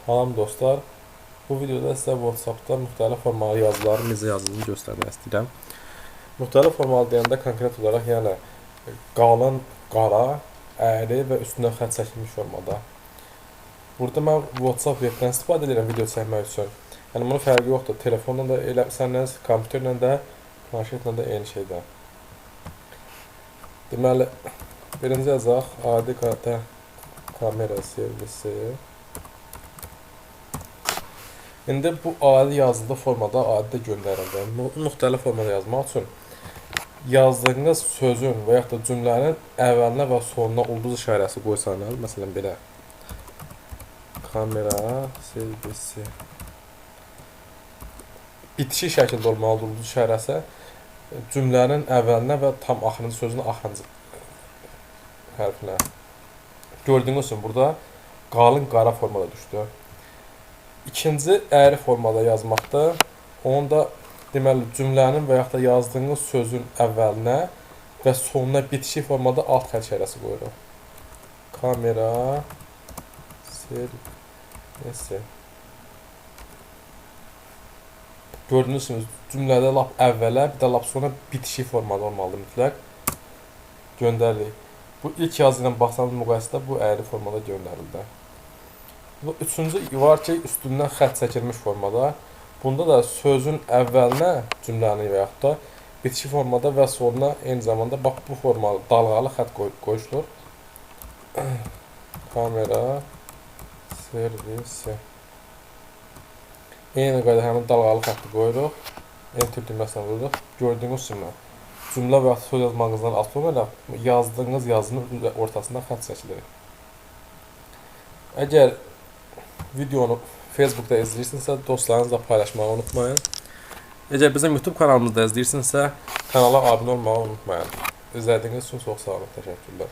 Salam dostlar, bu videoda sizə WhatsApp-da müxtəlif formalı yazıların necə yazıldığını göstərmək istəyirəm. Müxtəlif formalı deyəndə konkret olaraq, yəni qalın, qara, əyri və üstündən xətt çəkilmiş formada. Burada mən WhatsApp webdən istifadə edirəm video çəkmək üçün. Yəni bunun fərqi yoxdur. Telefonla da eləsəniz, kompüterlə də, planşetlə də eyni şeydir. Deməli, birinci yazaq adi kamera servisi. İndi bu adi yazılı formada adi göndərildi. Müxtəlif formada yazmaq üçün yazdığınız sözün və yaxud da cümlənin əvvəlinə və sonuna ulduz işarəsi qoysanız, məsələn belə kamera servisi bitişik şəkildə olmalıdır ulduz işarəsi. Cümlənin əvvəlinə və tam axırıncı sözün axırıncı hərfinə. Gördüyünüz üçün burada qalın qara formada düşdü. İkinci əyri formada yazmaqda, onu da deməli cümlənin və yaxud da yazdığınız sözün əvvəlinə və sonuna bitişik formada alt xətt işarəsi qoyuruq. Kamera servisi. Gördüyünüz kimi cümlədə lap əvvələ, bir də lap sona bitişik formada olmalıdır mütləq. Göndəririk. Bu ilk yazı ilə baxsanız müqayisədə bu əyri formada göndərildi. Bu üçüncü var ki, üstündən xətt çəkilmiş formada. Bunda da sözün əvvəlinə cümləni və yaxud da bitişik formada və sonuna eyni zamanda bax bu formalı dalğalı xətt qoyulur. Kamera servisi. Eyni qayda həmin dalğalı xətti qoyuruq. Enter düyməsini vururuq. Gördüyünüz kimi cümlə və yaxud söz yazmağınızdan asılı olaraq yazdığınız yazının ortasında xətt çəkilir. Əgər videonu Facebook'da izləyirsinizsə, dostlarınızla paylaşmağı unutmayın. Əgər bizim YouTube kanalımızda izləyirsinizsə, kanala abunə olmağı unutmayın. İzlədiyiniz üçün çox sağ olun, təşəkkürlər.